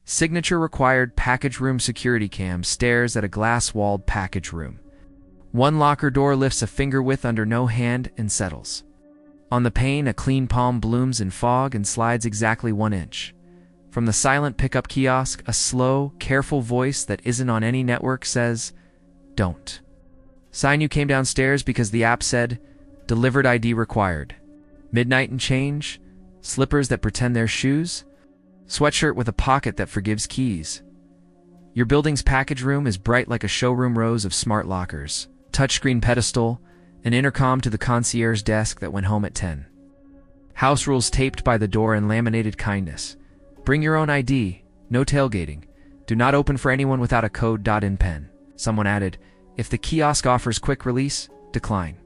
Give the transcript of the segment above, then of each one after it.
Signature required package room security cam stares at a glass-walled package room. One locker door lifts a finger width under no hand and settles. On the pane, a clean palm blooms in fog and slides exactly 1 inch. From the silent pickup kiosk, a slow, careful voice that isn't on any network says, "Don't." Sign you came downstairs because the app said, "Delivered ID required." Midnight and change, slippers that pretend they're shoes, sweatshirt with a pocket that forgives keys. Your building's package room is bright like a showroom rows of smart lockers, touchscreen pedestal, an intercom to the concierge desk that went home at 10. House rules taped by the door and laminated kindness. Bring your own ID, no tailgating. Do not open for anyone without a code. In pen. Someone added, if the kiosk offers quick release, decline.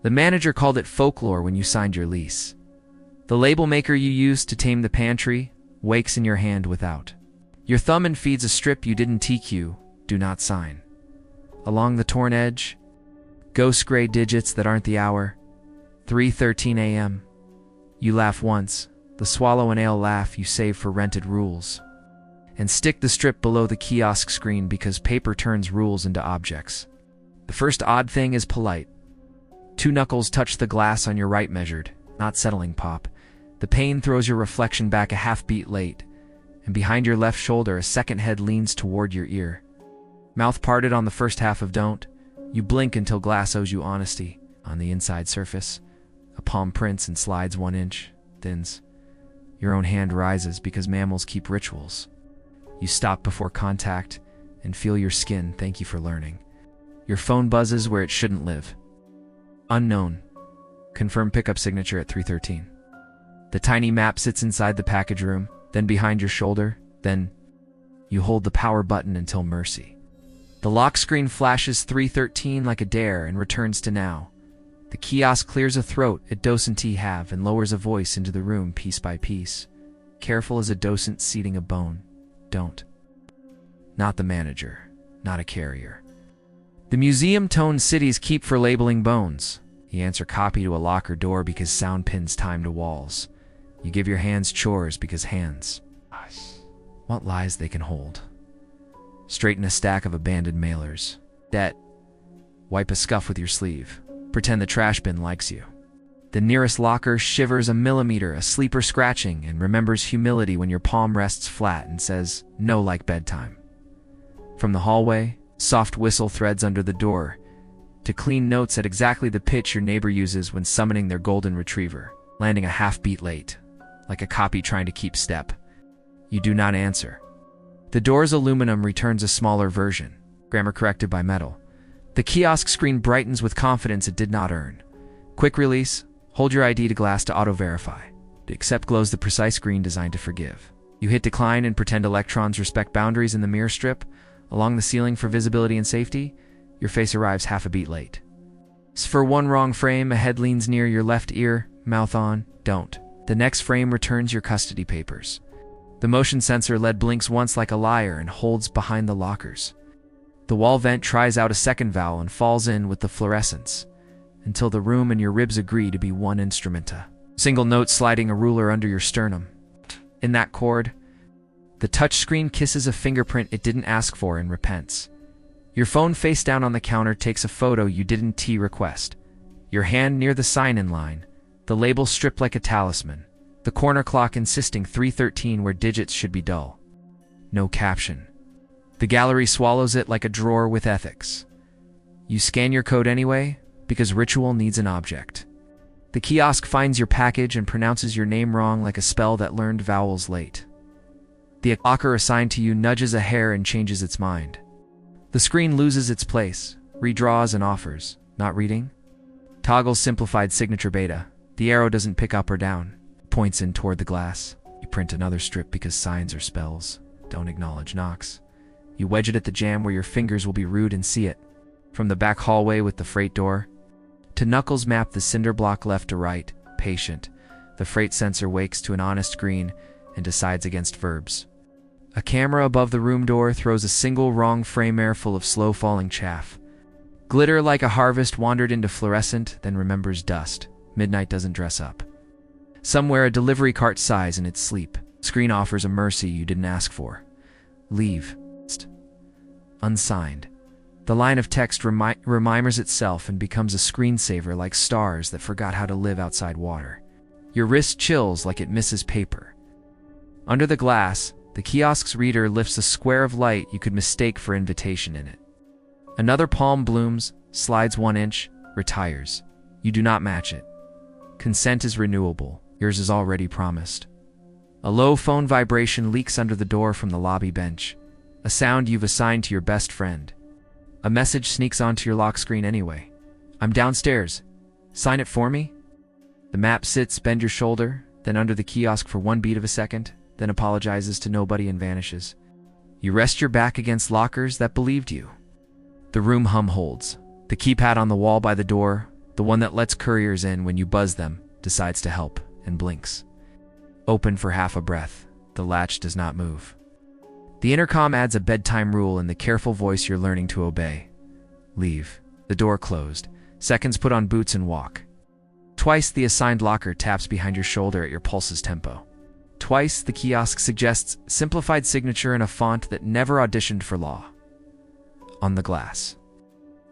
The manager called it folklore when you signed your lease. The label maker you used to tame the pantry wakes in your hand without. Your thumb and feeds a strip you didn't TQ, do not sign. Along the torn edge, ghost gray digits that aren't the hour, 3:13 a.m. You laugh once, the swallow and ale laugh you save for rented rules. And stick the strip below the kiosk screen because paper turns rules into objects. The first odd thing is polite. 2 knuckles touch the glass on your right measured, not settling pop. The pane throws your reflection back a half beat late, and behind your left shoulder a second head leans toward your ear. Mouth parted on the first half of don't. You blink until glass owes you honesty. On the inside surface, a palm prints and slides 1 inch, thins. Your own hand rises because mammals keep rituals. You stop before contact and feel your skin thank you for learning. Your phone buzzes where it shouldn't live. Unknown. Confirm pickup signature at 3:13. The tiny map sits inside the package room, then behind your shoulder, then you hold the power button until mercy. The lock screen flashes 3:13 like a dare and returns to now. The kiosk clears a throat it doesn't have and lowers a voice into the room piece by piece. Careful as a docent seating a bone. Don't. Not the manager, not a carrier. The museum-toned cities keep for labeling bones. You answer copy to a locker door because sound pins time to walls. You give your hands chores because hands. What lies they can hold. Straighten a stack of abandoned mailers. Debt. Wipe a scuff with your sleeve. Pretend the trash bin likes you. The nearest locker shivers a millimeter, a sleeper scratching, and remembers humility when your palm rests flat and says, no like bedtime. From the hallway, soft whistle threads under the door to clean notes at exactly the pitch your neighbor uses when summoning their golden retriever, landing a half beat late, like a copy trying to keep step. You do not answer. The door's aluminum returns a smaller version, grammar corrected by metal. The kiosk screen brightens with confidence it did not earn. Quick release, hold your ID to glass to auto-verify. Accept glows the precise screen designed to forgive. You hit decline and pretend electrons respect boundaries in the mirror strip. Along the ceiling for visibility and safety, your face arrives half a beat late. For one wrong frame, a head leans near your left ear, mouth on, don't. The next frame returns your custody papers. The motion sensor LED blinks once like a liar and holds behind the lockers. The wall vent tries out a second vowel and falls in with the fluorescence, until the room and your ribs agree to be one instrumenta. Single note sliding a ruler under your sternum. In that chord, the touchscreen kisses a fingerprint it didn't ask for and repents. Your phone face down on the counter takes a photo you didn't request. Your hand near the sign-in line, the label stripped like a talisman. The corner clock insisting 3:13 where digits should be dull. No caption. The gallery swallows it like a drawer with ethics. You scan your code anyway, because ritual needs an object. The kiosk finds your package and pronounces your name wrong like a spell that learned vowels late. The locker assigned to you nudges a hair and changes its mind. The screen loses its place, redraws and offers. Not reading? Toggles simplified signature beta. The arrow doesn't pick up or down. Points in toward the glass. You print another strip because signs are spells. Don't acknowledge knocks. You wedge it at the jam where your fingers will be rude and see it. From the back hallway with the freight door, to knuckles map the cinder block left to right, patient. The freight sensor wakes to an honest green and decides against verbs. A camera above the room door throws a single wrong frame air full of slow-falling chaff. Glitter like a harvest wandered into fluorescent, then remembers dust. Midnight doesn't dress up. Somewhere a delivery cart sighs in its sleep. Screen offers a mercy you didn't ask for. Leave. Unsigned. The line of text remembers itself and becomes a screensaver like stars that forgot how to live outside water. Your wrist chills like it misses paper. Under the glass, the kiosk's reader lifts a square of light you could mistake for invitation in it. Another palm blooms, slides 1 inch, retires. You do not match it. Consent is renewable. Yours is already promised. A low phone vibration leaks under the door from the lobby bench, a sound you've assigned to your best friend. A message sneaks onto your lock screen anyway. I'm downstairs. Sign it for me? The map sits, bend your shoulder, then under the kiosk for 1 beat of a second, then apologizes to nobody and vanishes. You rest your back against lockers that believed you. The room hum holds. The keypad on the wall by the door, the one that lets couriers in when you buzz them, decides to help and blinks. Open for half a breath. The latch does not move. The intercom adds a bedtime rule in the careful voice you're learning to obey. Leave. The door closed. Seconds put on boots and walk. Twice the assigned locker taps behind your shoulder at your pulse's tempo. Twice the kiosk suggests simplified signature in a font that never auditioned for law. On the glass.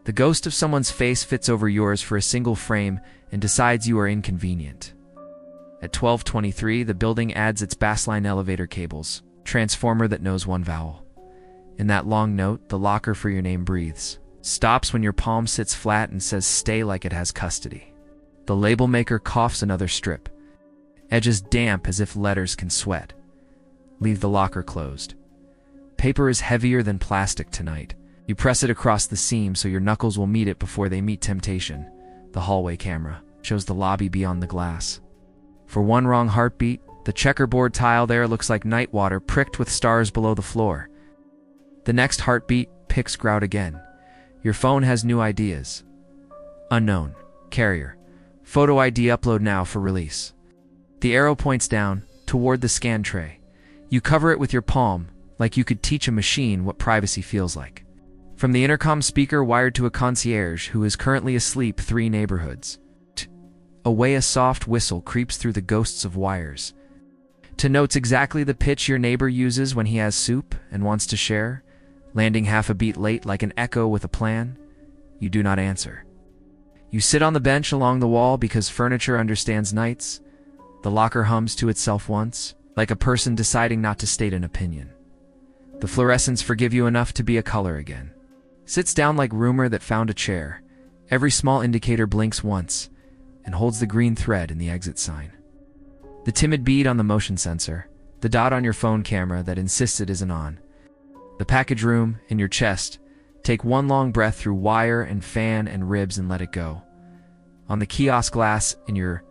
The ghost of someone's face fits over yours for a single frame and decides you are inconvenient. At 12:23, the building adds its bassline elevator cables, transformer that knows one vowel. In that long note, the locker for your name breathes, stops when your palm sits flat and says stay like it has custody. The label maker coughs another strip, edges damp as if letters can sweat. Leave the locker closed. Paper is heavier than plastic tonight. You press it across the seam so your knuckles will meet it before they meet temptation. The hallway camera shows the lobby beyond the glass. For one wrong heartbeat, the checkerboard tile there looks like night water pricked with stars below the floor. The next heartbeat, picks grout again. Your phone has new ideas. Unknown. Carrier. Photo ID upload now for release. The arrow points down, toward the scan tray. You cover it with your palm, like you could teach a machine what privacy feels like. From the intercom speaker wired to a concierge who is currently asleep 3 neighborhoods. Away a soft whistle creeps through the ghosts of wires. Notes exactly the pitch your neighbor uses when he has soup and wants to share, landing half a beat late like an echo with a plan. You do not answer. You sit on the bench along the wall because furniture understands nights. The locker hums to itself once, like a person deciding not to state an opinion. The fluorescents forgive you enough to be a color again. Sits down like rumor that found a chair. Every small indicator blinks once and holds the green thread in the exit sign. The timid bead on the motion sensor, the dot on your phone camera that insists it isn't on. The package room in your chest. Take one long breath through wire and fan and ribs and let it go. On the kiosk glass in your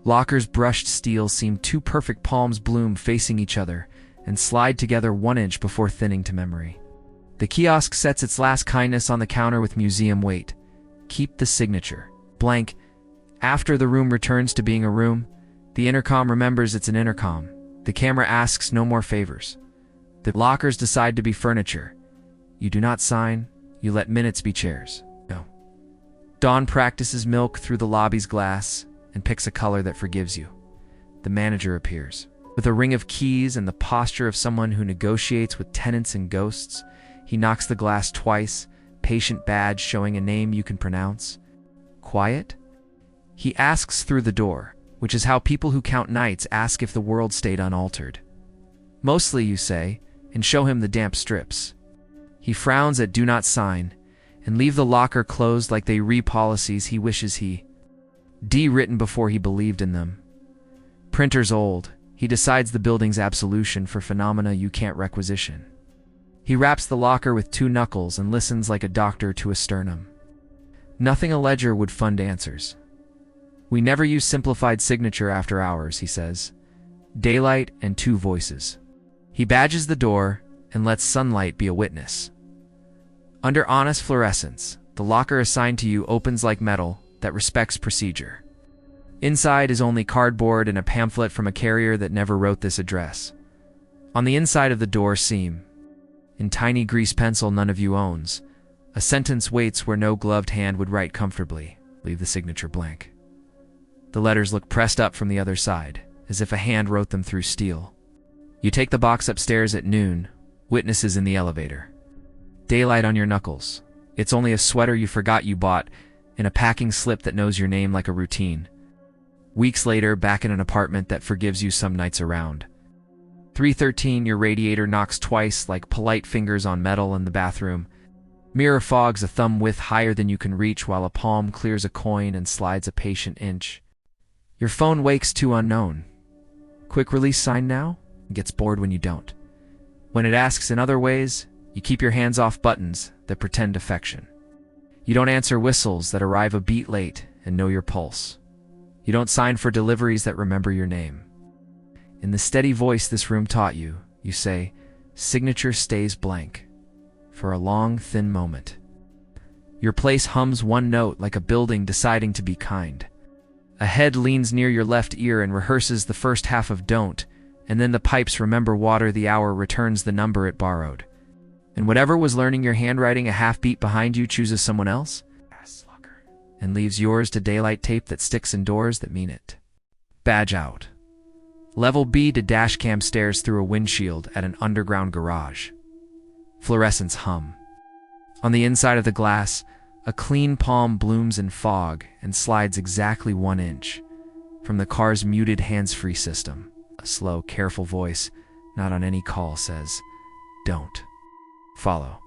locker's brushed steel seem 2 perfect palms bloom facing each other and slide together 1 inch before thinning to memory. The kiosk sets its last kindness on the counter with museum weight. Keep the signature. Blank. After the room returns to being a room, the intercom remembers it's an intercom. The camera asks no more favors. The lockers decide to be furniture. You do not sign, you let minutes be chairs. No. Dawn practices milk through the lobby's glass and picks a color that forgives you. The manager appears. With a ring of keys and the posture of someone who negotiates with tenants and ghosts, he knocks the glass twice, patient badge showing a name you can pronounce. Quiet? He asks through the door, which is how people who count nights ask if the world stayed unaltered. Mostly, you say, and show him the damp strips. He frowns at do not sign, and leave the locker closed like they re-policies he wishes he written before he believed in them. Printer's old. He decides the building's absolution for phenomena you can't requisition. He wraps the locker with 2 knuckles and listens like a doctor to a sternum. Nothing a ledger would fund answers. We never use simplified signature after hours, he says. Daylight and 2 voices. He badges the door and lets sunlight be a witness. Under honest fluorescence, the locker assigned to you opens like metal that respects procedure. Inside is only cardboard and a pamphlet from a carrier that never wrote this address. On the inside of the door seam, in tiny grease pencil none of you owns, a sentence waits where no gloved hand would write comfortably. Leave the signature blank. The letters look pressed up from the other side, as if a hand wrote them through steel. You take the box upstairs at noon, Witnesses in the elevator. Daylight on your knuckles. It's only a sweater you forgot you bought, and a packing slip that knows your name like a routine. Weeks later, back in an apartment that forgives you some nights around. 313, your radiator knocks twice like polite fingers on metal in the bathroom. Mirror fogs a thumb width higher than you can reach while a palm clears a coin and slides a patient inch. Your phone wakes to unknown. Quick release sign now? Gets bored when you don't. When it asks in other ways, you keep your hands off buttons that pretend affection. You don't answer whistles that arrive a beat late and know your pulse. You don't sign for deliveries that remember your name. In the steady voice this room taught you, you say, signature stays blank. For a long, thin moment. Your place hums one note like a building deciding to be kind. A head leans near your left ear and rehearses the first half of Don't, and then the pipes remember water the hour returns the number it borrowed. And whatever was learning your handwriting a half beat behind you chooses someone else, Stalker, and leaves yours to daylight tape that sticks in doors that mean it. Badge out. Level B to dashcam stares through a windshield at an underground garage. Fluorescents hum. On the inside of the glass, a clean palm blooms in fog and slides exactly 1 inch from the car's muted hands-free system. A slow, careful voice, not on any call, says, "Don't follow."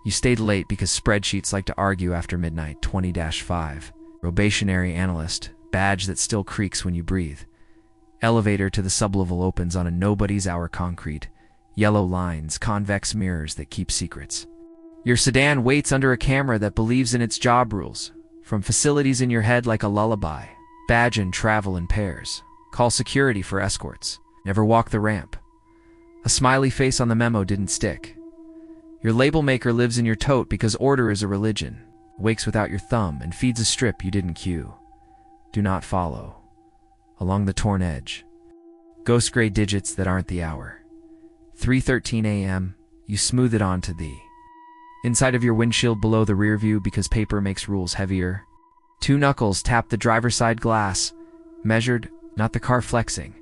You stayed late because spreadsheets like to argue after midnight. 20-5. Probationary analyst, badge that still creaks when you breathe. Elevator to the sublevel opens on a nobody's hour concrete. Yellow lines, convex mirrors that keep secrets. Your sedan waits under a camera that believes in its job rules. From facilities in your head like a lullaby. Badge and travel in pairs. Call security for escorts. Never walk the ramp. A smiley face on the memo didn't stick. Your label maker lives in your tote because order is a religion. Wakes without your thumb and feeds a strip you didn't cue. Do not follow. Along the torn edge. Ghost gray digits that aren't the hour. 3:13 a.m., you smooth it onto the inside of your windshield below the rear view because paper makes rules heavier. 2 knuckles tap the driver's side glass. Measured, not the car flexing.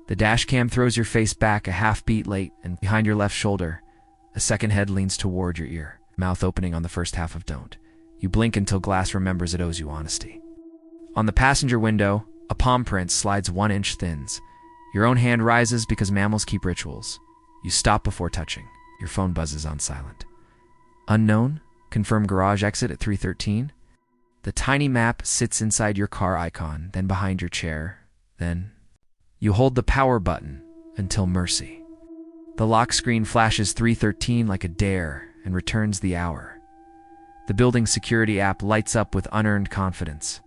The dash cam throws your face back a half beat late, and behind your left shoulder, a second head leans toward your ear, mouth opening on the first half of Don't. You blink until glass remembers it owes you honesty. On the passenger window, a palm print slides 1 inch thins. Your own hand rises because mammals keep rituals. You stop before touching. Your phone buzzes on silent. Unknown? Confirm garage exit at 3:13. The tiny map sits inside your car icon, then behind your chair. Then you hold the power button until mercy. The lock screen flashes 3:13 like a dare and returns the hour. The building security app lights up with unearned confidence.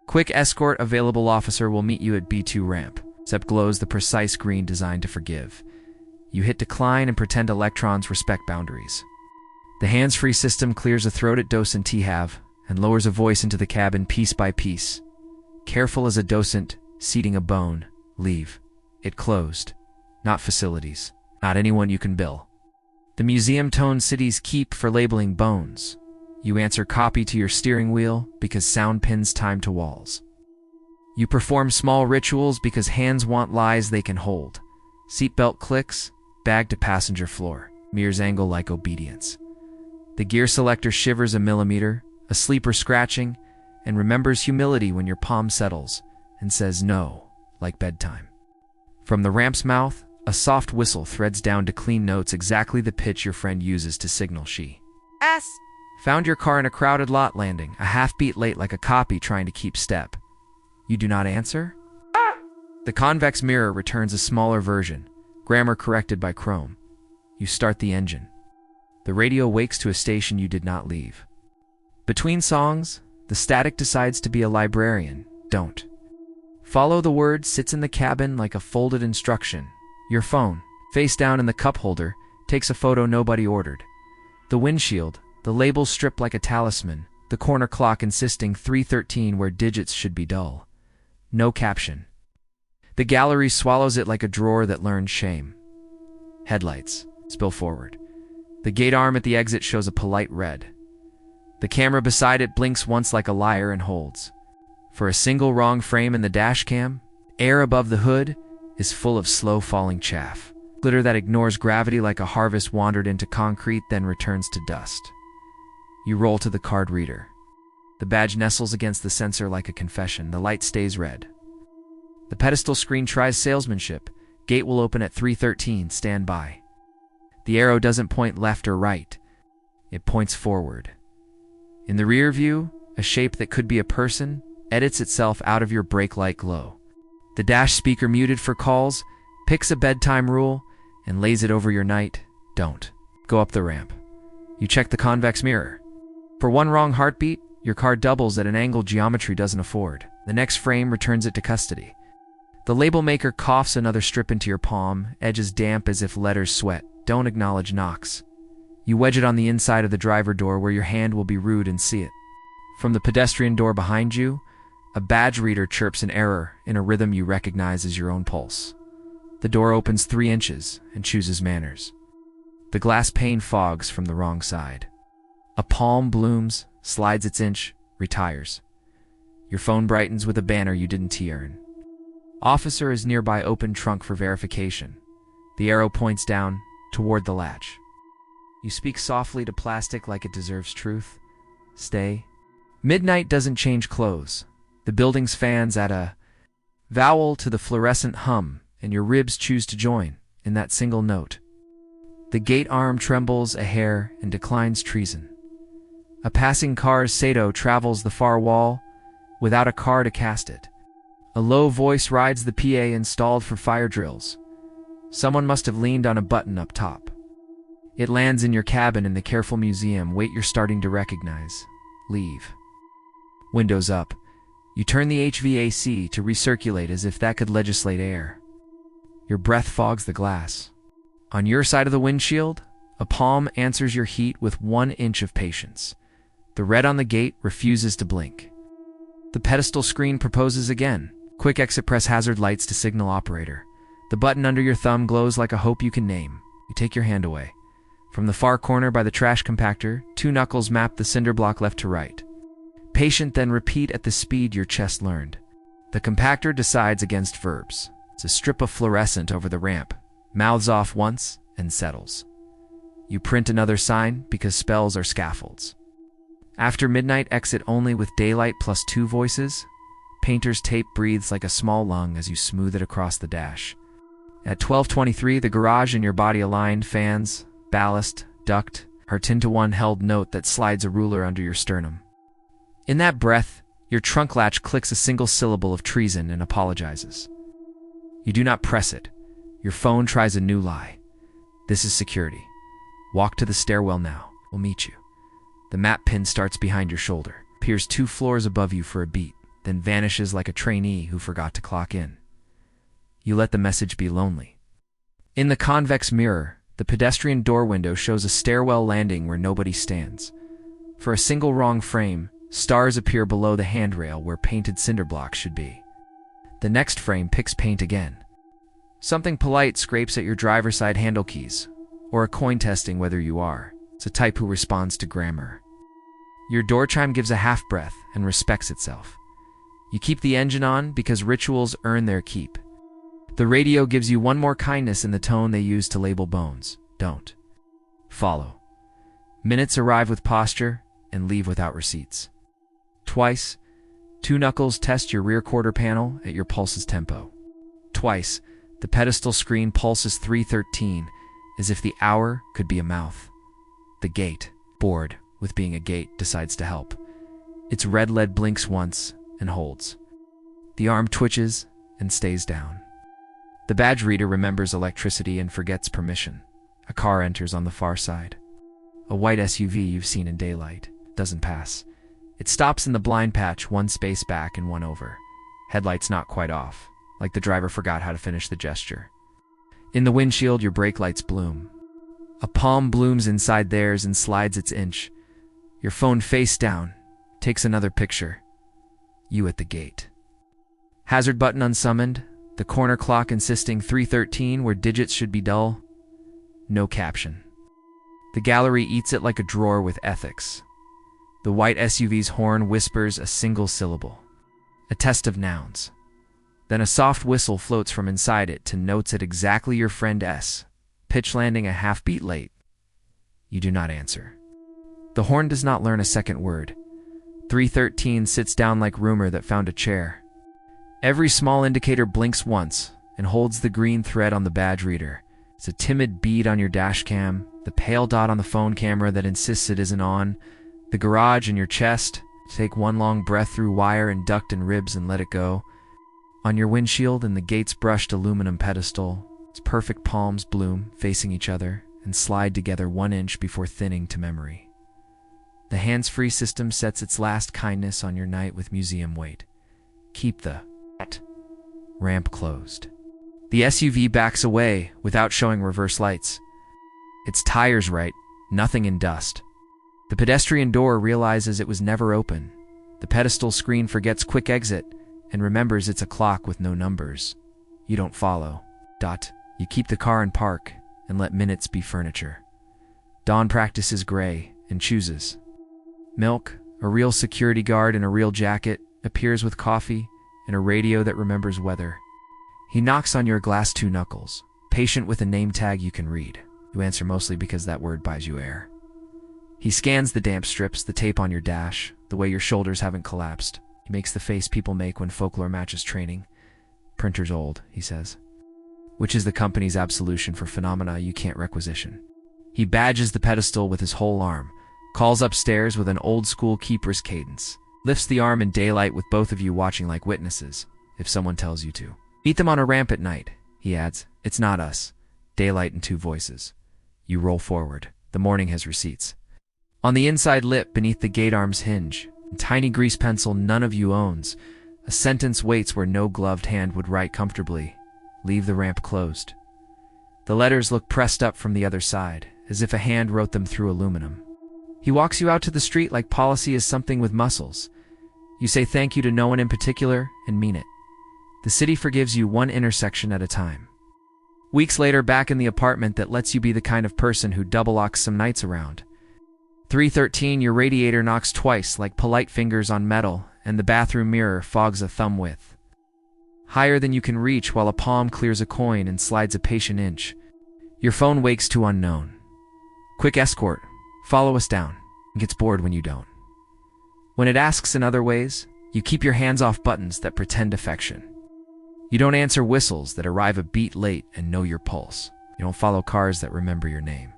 Quick escort available officer will meet you at B2 ramp. SEP glows the precise green designed to forgive. You hit decline and pretend electrons respect boundaries. The hands-free system clears a throat at docent T-have and lowers a voice into the cabin piece by piece. Careful as a docent, seating a bone, leave. It closed. Not facilities. Not anyone you can bill. The museum tones cities keep for labeling bones. You answer copy to your steering wheel because sound pins time to walls. You perform small rituals because hands want lies they can hold. Seatbelt clicks, bag to passenger floor, mirrors angle like obedience. The gear selector shivers a millimeter, a sleeper scratching, and remembers humility when your palm settles and says no, like bedtime. From the ramp's mouth, a soft whistle threads down to clean notes exactly the pitch your friend uses to signal she found your car in a crowded lot landing, a half beat late like a copy trying to keep step. You do not answer? The convex mirror returns a smaller version, grammar corrected by Chrome. You start the engine. The radio wakes to a station you did not leave. Between songs, the static decides to be a librarian. Don't follow the word sits in the cabin like a folded instruction. Your phone, face down in the cup holder, takes a photo nobody ordered. The windshield, the label stripped like a talisman, the corner clock insisting 3:13 where digits should be dull. No caption. The gallery swallows it like a drawer that learned shame. Headlights spill forward. The gate arm at the exit shows a polite red. The camera beside it blinks once like a liar and holds. For a single wrong frame in the dash cam, air above the hood is full of slow falling chaff. Glitter that ignores gravity like a harvest wandered into concrete, then returns to dust. You roll to the card reader. The badge nestles against the sensor like a confession. The light stays red. The pedestal screen tries salesmanship. Gate will open at 3:13. Stand by. The arrow doesn't point left or right. It points forward. In the rear view, a shape that could be a person edits itself out of your brake light glow. The dash speaker, muted for calls, picks a bedtime rule and lays it over your night. Don't go up the ramp. You check the convex mirror. For one wrong heartbeat, your car doubles at an angle geometry doesn't afford. The next frame returns it to custody. The label maker coughs another strip into your palm, edges damp as if letters sweat. Don't acknowledge knocks. You wedge it on the inside of the driver door where your hand will be rude and see it. From the pedestrian door behind you, a badge reader chirps an error in a rhythm you recognize as your own pulse. The door opens 3 inches and chooses manners. The glass pane fogs from the wrong side. A palm blooms, slides its inch, retires. Your phone brightens with a banner you didn't earn. Officer is nearby, open trunk for verification. The arrow points down, toward the latch. You speak softly to plastic like it deserves truth. Stay. Midnight doesn't change clothes. The building's fans add a vowel to the fluorescent hum, and your ribs choose to join in that single note. The gate arm trembles a hair and declines treason. A passing car's Sato travels the far wall without a car to cast it. A low voice rides the PA installed for fire drills. Someone must have leaned on a button up top. It lands in your cabin in the careful museum weight you're starting to recognize. Leave. Windows up. You turn the HVAC to recirculate as if that could legislate air. Your breath fogs the glass. On your side of the windshield, a palm answers your heat with 1 inch of patience. The red on the gate refuses to blink. The pedestal screen proposes again. Quick exit, press hazard lights to signal operator. The button under your thumb glows like a hope you can name. You take your hand away. From the far corner by the trash compactor, 2 knuckles map the cinder block left to right. Patient, then repeat at the speed your chest learned. The compactor decides against verbs. It's a strip of fluorescent over the ramp, mouths off once, and settles. You print another sign because spells are scaffolds. After midnight, exit only with daylight plus 2 voices. Painter's tape breathes like a small lung as you smooth it across the dash. At 12:23, the garage and your body aligned, fans, ballast, duct, are 10-to-1 held note that slides a ruler under your sternum. In that breath, your trunk latch clicks a single syllable of treason and apologizes. You do not press it. Your phone tries a new lie. This is security. Walk to the stairwell now. We'll meet you. The map pin starts behind your shoulder, appears 2 floors above you for a beat, then vanishes like a trainee who forgot to clock in. You let the message be lonely. In the convex mirror, the pedestrian door window shows a stairwell landing where nobody stands. For a single wrong frame, stars appear below the handrail where painted cinder blocks should be. The next frame picks paint again. Something polite scrapes at your driver's side handle keys, or a coin testing whether you are. It's a type who responds to grammar. Your door chime gives a half breath and respects itself. You keep the engine on because rituals earn their keep. The radio gives you one more kindness in the tone they use to label bones. Don't. Follow. Minutes arrive with posture and leave without receipts. Twice, 2 knuckles test your rear quarter panel at your pulse's tempo. Twice, the pedestal screen pulses 3:13 as if the hour could be a mouth. The gate, bored with being a gate, decides to help. Its red LED blinks once and holds. The arm twitches and stays down. The badge reader remembers electricity and forgets permission. A car enters on the far side. A white SUV you've seen in daylight. Doesn't pass. It stops in the blind patch, 1 space back and 1 over. Headlights not quite off, like the driver forgot how to finish the gesture. In the windshield, your brake lights bloom. A palm blooms inside theirs and slides its inch. Your phone face down, takes another picture. You at the gate. Hazard button unsummoned, the corner clock insisting 3:13 where digits should be dull. No caption. The gallery eats it like a drawer with ethics. The white SUV's horn whispers a single syllable. A test of nouns. Then a soft whistle floats from inside it to notes at exactly your friend S pitch landing a half beat late. You do not answer. The horn does not learn a second word. 313 sits down like rumor that found a chair. Every small indicator blinks once and holds the green thread on the badge reader. It's a timid bead on your dash cam, the pale dot on the phone camera that insists it isn't on, the garage in your chest. Take one long breath through wire and duct and ribs and let it go. On your windshield and the gate's brushed aluminum pedestal, its perfect palms bloom, facing each other, and slide together 1 inch before thinning to memory. The hands-free system sets its last kindness on your night with museum weight. Keep the ramp closed. The SUV backs away without showing reverse lights. Its tires right, nothing in dust. The pedestrian door realizes it was never open. The pedestal screen forgets quick exit and remembers it's a clock with no numbers. You don't follow. You keep the car in park and let minutes be furniture. Dawn practices gray and chooses. Milk, a real security guard in a real jacket, appears with coffee and a radio that remembers weather. He knocks on your glass 2 knuckles, patient with a name tag you can read. You answer mostly because that word buys you air. He scans the damp strips, the tape on your dash, the way your shoulders haven't collapsed. He makes the face people make when folklore matches training. Printer's old, he says. Which is the company's absolution for phenomena you can't requisition. He badges the pedestal with his whole arm, calls upstairs with an old-school keeper's cadence, lifts the arm in daylight with both of you watching like witnesses, if someone tells you to. Meet them on a ramp at night, he adds. It's not us. Daylight and 2 voices. You roll forward. The morning has receipts. On the inside lip beneath the gate arm's hinge, a tiny grease pencil none of you owns, a sentence waits where no gloved hand would write comfortably. Leave the ramp closed. The letters look pressed up from the other side, as if a hand wrote them through aluminum. He walks you out to the street like policy is something with muscles. You say thank you to no one in particular and mean it. The city forgives you 1 intersection at a time. Weeks later, back in the apartment that lets you be the kind of person who double locks some nights around. 313, your radiator knocks twice like polite fingers on metal, and the bathroom mirror fogs a thumb width. Higher than you can reach while a palm clears a coin and slides a patient inch. Your phone wakes to unknown. Quick escort, follow us down, and gets bored when you don't. When it asks in other ways, you keep your hands off buttons that pretend affection. You don't answer whistles that arrive a beat late and know your pulse. You don't follow cars that remember your name.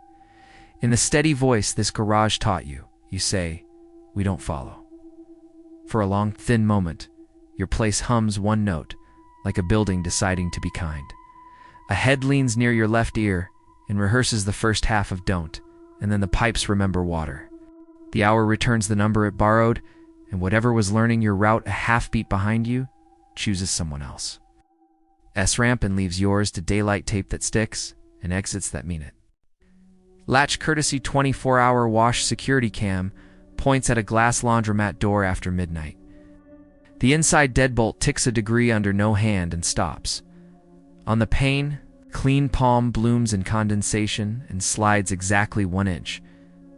In the steady voice this garage taught you, you say, we don't follow. For a long, thin moment, your place hums 1 note, like a building deciding to be kind. A head leans near your left ear and rehearses the first half of don't, and then the pipes remember water. The hour returns the number it borrowed, and whatever was learning your route a half beat behind you chooses someone else. S-ramp and leaves yours to daylight tape that sticks and exits that mean it. Latch courtesy 24-hour wash security cam points at a glass laundromat door after midnight. The inside deadbolt ticks a degree under no hand and stops. On the pane, clean palm blooms in condensation and slides exactly 1 inch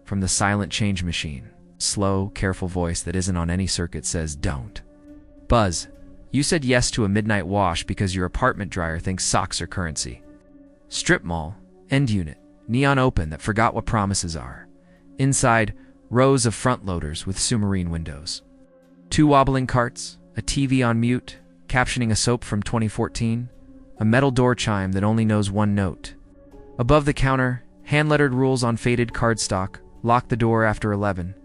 from the silent change machine. Slow, careful voice that isn't on any circuit says don't. Buzz, you said yes to a midnight wash because your apartment dryer thinks socks are currency. Strip mall, end unit. Neon open that forgot what promises are. Inside, rows of front loaders with submarine windows. 2 wobbling carts, a TV on mute, captioning a soap from 2014, a metal door chime that only knows 1 note. Above the counter, hand-lettered rules on faded cardstock, lock the door after 11.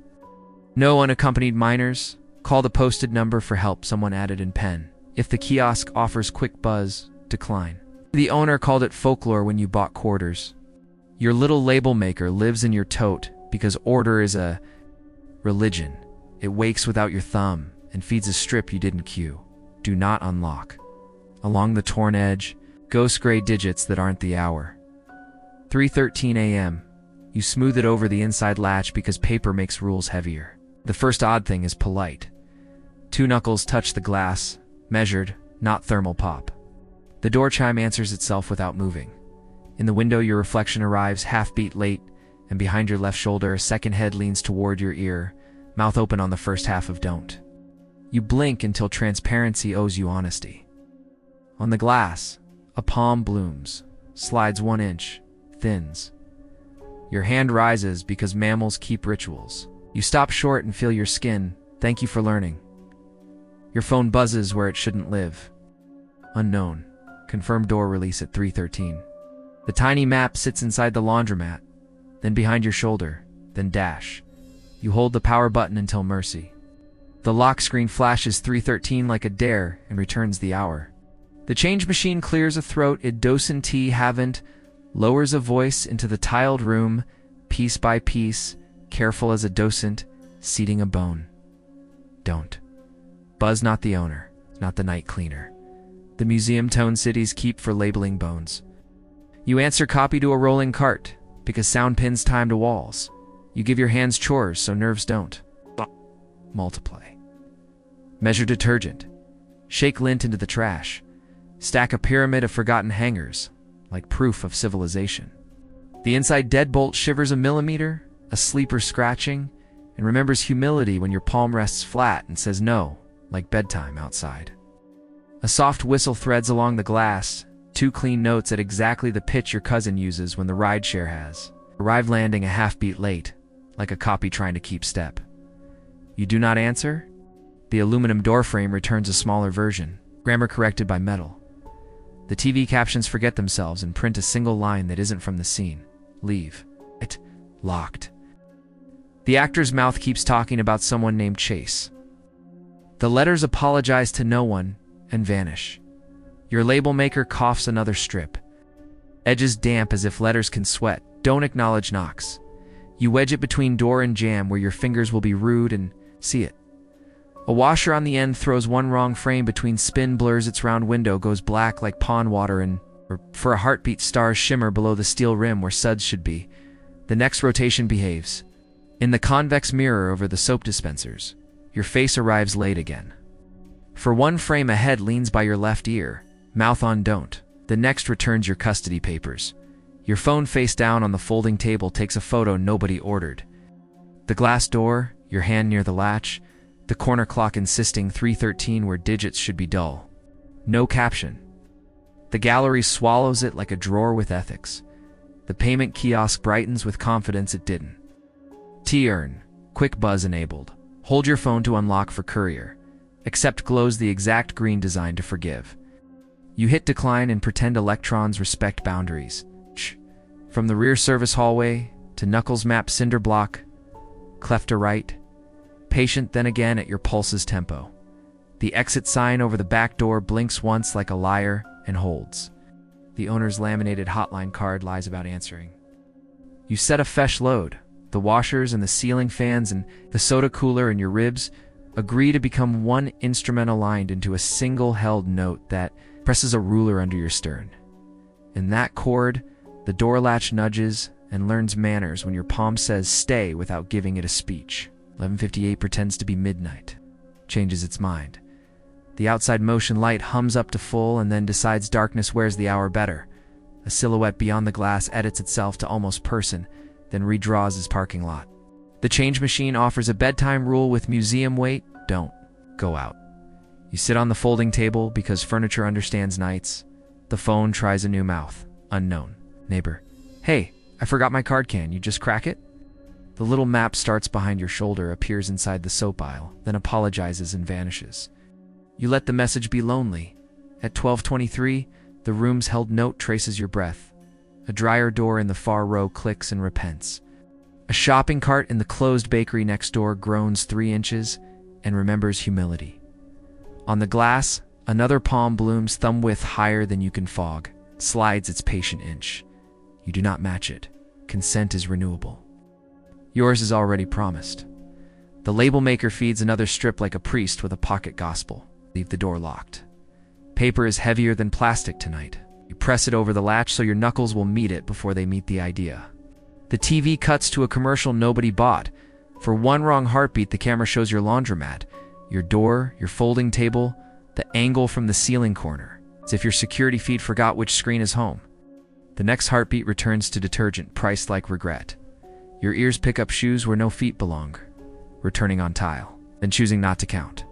No unaccompanied minors, call the posted number for help, someone added in pen. If the kiosk offers quick buzz, decline. The owner called it folklore when you bought quarters. Your little label maker lives in your tote because order is a religion. It wakes without your thumb and feeds a strip you didn't cue. Do not unlock. Along the torn edge, ghost gray digits that aren't the hour. 3:13 a.m. You smooth it over the inside latch because paper makes rules heavier. The first odd thing is polite. 2 knuckles touch the glass, measured, not thermal pop. The door chime answers itself without moving. In the window, your reflection arrives half-beat late, and behind your left shoulder, a second head leans toward your ear, mouth open on the first half of don't. You blink until transparency owes you honesty. On the glass, a palm blooms, slides 1 inch, thins. Your hand rises because mammals keep rituals. You stop short and feel your skin. Thank you for learning. Your phone buzzes where it shouldn't live. Unknown. Confirmed door release at 3:13. The tiny map sits inside the laundromat, then behind your shoulder, then dash. You hold the power button until mercy. The lock screen flashes 3:13 like a dare and returns the hour. The change machine clears a throat it docent haven't, lowers a voice into the tiled room, piece by piece, careful as a docent, seating a bone. Don't. Buzz not the owner, not the night cleaner. The museum tone cities keep for labeling bones. You answer copy to a rolling cart, because sound pins time to walls. You give your hands chores so nerves don't. Multiply. Measure detergent. Shake lint into the trash. Stack a pyramid of forgotten hangers, like proof of civilization. The inside deadbolt shivers a millimeter, a sleeper scratching, and remembers humility when your palm rests flat and says no, like bedtime outside. A soft whistle threads along the glass, 2 clean notes at exactly the pitch your cousin uses when the rideshare has. Arrive landing a half-beat late, like a copy trying to keep step. You do not answer? The aluminum doorframe returns a smaller version, grammar corrected by metal. The TV captions forget themselves and print a single line that isn't from the scene. Leave. It. Locked. The actor's mouth keeps talking about someone named Chase. The letters apologize to no one and vanish. Your label maker coughs another strip. Edges damp as if letters can sweat. Don't acknowledge knocks. You wedge it between door and jamb where your fingers will be rude and see it. A washer on the end throws one wrong frame between spin blurs its round window goes black like pond water and, or for a heartbeat, stars shimmer below the steel rim where suds should be. The next rotation behaves. In the convex mirror over the soap dispensers, your face arrives late again. For one frame a head leans by your left ear, mouth on don't. The next returns your custody papers. Your phone face down on the folding table takes a photo nobody ordered. The glass door, your hand near the latch, the corner clock insisting 3:13 where digits should be dull. No caption. The gallery swallows it like a drawer with ethics. The payment kiosk brightens with confidence it didn't. T-earn, quick buzz enabled. Hold your phone to unlock for courier. Accept glows the exact green designed to forgive. You hit decline and pretend electrons respect boundaries. From the rear service hallway to Knuckles map cinder block, cleft to right, patient then again at your pulse's tempo. The exit sign over the back door blinks once like a liar and holds. The owner's laminated hotline card lies about answering. You set a fesh load. The washers and the ceiling fans and the soda cooler and your ribs agree to become one instrument aligned into a single held note that presses a ruler under your stern. In that chord, the door latch nudges and learns manners when your palm says stay without giving it a speech. 11:58 pretends to be midnight. Changes its mind. The outside motion light hums up to full and then decides darkness wears the hour better. A silhouette beyond the glass edits itself to almost person, then redraws his parking lot. The change machine offers a bedtime rule with museum weight. Don't go out. You sit on the folding table because furniture understands nights. The phone tries a new mouth. Unknown. Neighbor. Hey, I forgot my card can. You just crack it? The little map starts behind your shoulder, appears inside the soap aisle, then apologizes and vanishes. You let the message be lonely. At 12:23, the room's held note traces your breath. A dryer door in the far row clicks and repents. A shopping cart in the closed bakery next door groans 3 inches and remembers humility. On the glass, another palm blooms thumb width higher than you can fog, slides its patient inch. You do not match it. Consent is renewable. Yours is already promised. The label maker feeds another strip like a priest with a pocket gospel. Leave the door locked. Paper is heavier than plastic tonight. You press it over the latch so your knuckles will meet it before they meet the idea. The TV cuts to a commercial nobody bought. For one wrong heartbeat, the camera shows your laundromat, your door, your folding table, the angle from the ceiling corner, as if your security feed forgot which screen is home. The next heartbeat returns to detergent, priced like regret. Your ears pick up shoes where no feet belong, returning on tile, then choosing not to count.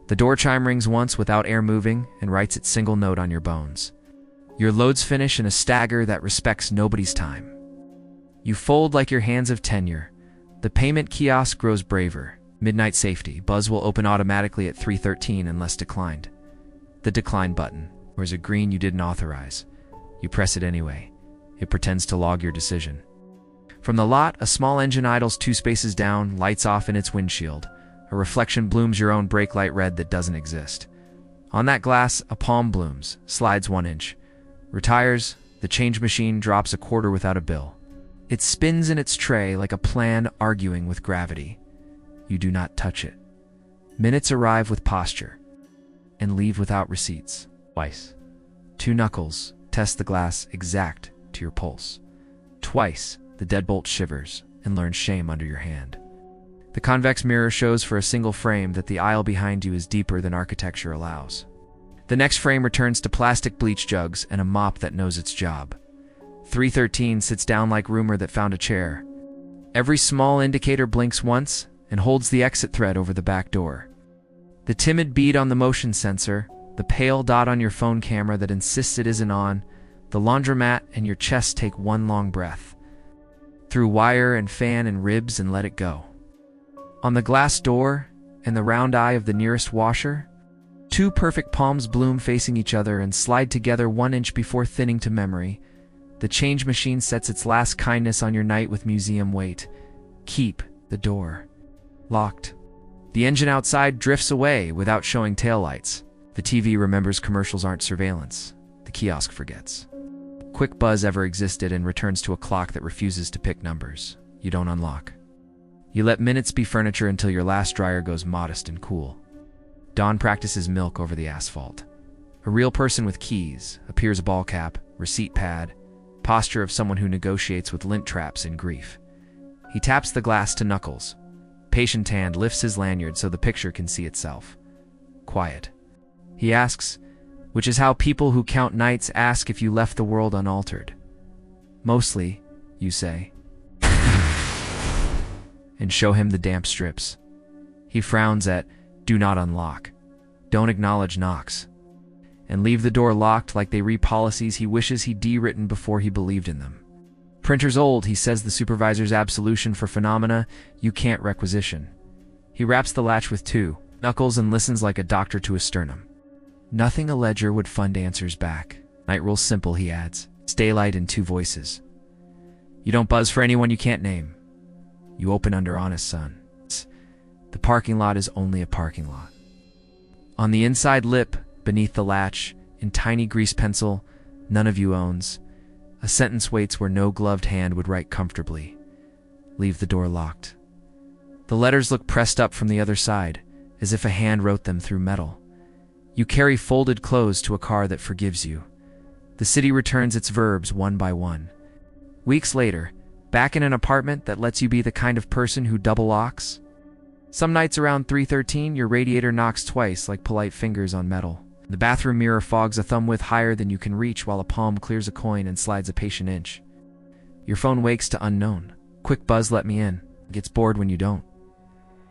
The door chime rings once without air moving and writes its single note on your bones. Your loads finish in a stagger that respects nobody's time. You fold like your hands have tenure. The payment kiosk grows braver. Midnight safety. Buzz will open automatically at 3:13 unless declined. The decline button, or is it green you didn't authorize? You press it anyway. It pretends to log your decision. From the lot, a small engine idles 2 spaces down, lights off in its windshield. A reflection blooms your own brake light red that doesn't exist. On that glass, a palm blooms, slides 1 inch. Retires, the change machine drops a quarter without a bill. It spins in its tray like a plan arguing with gravity. You do not touch it. Minutes arrive with posture and leave without receipts. Twice. 2 knuckles test the glass exact to your pulse. Twice, the deadbolt shivers and learns shame under your hand. The convex mirror shows for a single frame that the aisle behind you is deeper than architecture allows. The next frame returns to plastic bleach jugs and a mop that knows its job. 3:13 sits down like rumor that found a chair. Every small indicator blinks once and holds the exit thread over the back door. The timid bead on the motion sensor, the pale dot on your phone camera that insists it isn't on, the laundromat and your chest take one long breath. Through wire and fan and ribs and let it go. On the glass door and the round eye of the nearest washer, 2 perfect palms bloom facing each other and slide together 1 inch before thinning to memory. The change machine sets its last kindness on your night with museum weight. Keep the door locked. The engine outside drifts away without showing taillights. The TV remembers commercials aren't surveillance. The kiosk forgets. Quick buzz ever existed and returns to a clock that refuses to pick numbers. You don't unlock. You let minutes be furniture until your last dryer goes modest and cool. Dawn practices milk over the asphalt. A real person with keys, appears a ball cap, receipt pad, posture of someone who negotiates with lint traps in grief. He taps the glass to knuckles. Patient hand lifts his lanyard so the picture can see itself. Quiet. He asks, which is how people who count nights ask if you left the world unaltered. Mostly, you say. And show him the damp strips. He frowns at, do not unlock. Don't acknowledge knocks. And leave the door locked like they re-policies he wishes he'd de-written before he believed in them. Printer's old, he says the supervisor's absolution for phenomena you can't requisition. He wraps the latch with 2 knuckles and listens like a doctor to a sternum. Nothing a ledger would fund answers back. Night rule's simple, he adds. It's daylight in 2 voices. You don't buzz for anyone you can't name. You open under honest sun. The parking lot is only a parking lot. On the inside lip, beneath the latch, in tiny grease pencil, none of you owns, a sentence waits where no gloved hand would write comfortably. Leave the door locked. The letters look pressed up from the other side, as if a hand wrote them through metal. You carry folded clothes to a car that forgives you. The city returns its verbs one by one. Weeks later, back in an apartment that lets you be the kind of person who double locks. Some nights around 3:13, your radiator knocks twice like polite fingers on metal. The bathroom mirror fogs a thumb width higher than you can reach while a palm clears a coin and slides a patient inch. Your phone wakes to unknown. Quick buzz, let me in. It gets bored when you don't.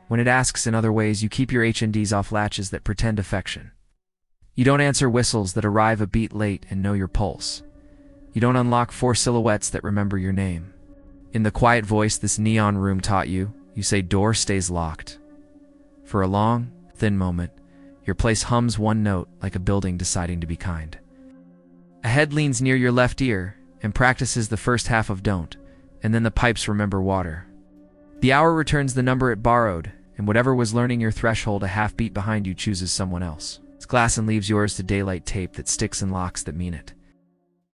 When it asks in other ways, you keep your H&Ds off latches that pretend affection. You don't answer whistles that arrive a beat late and know your pulse. You don't unlock 4 silhouettes that remember your name. In the quiet voice this neon room taught you, you say door stays locked. For a long, thin moment, your place hums one note like a building deciding to be kind. A head leans near your left ear and practices the first half of don't, and then the pipes remember water. The hour returns the number it borrowed, and whatever was learning your threshold a half beat behind you chooses someone else. It's glass and leaves yours to daylight tape that sticks and locks that mean it.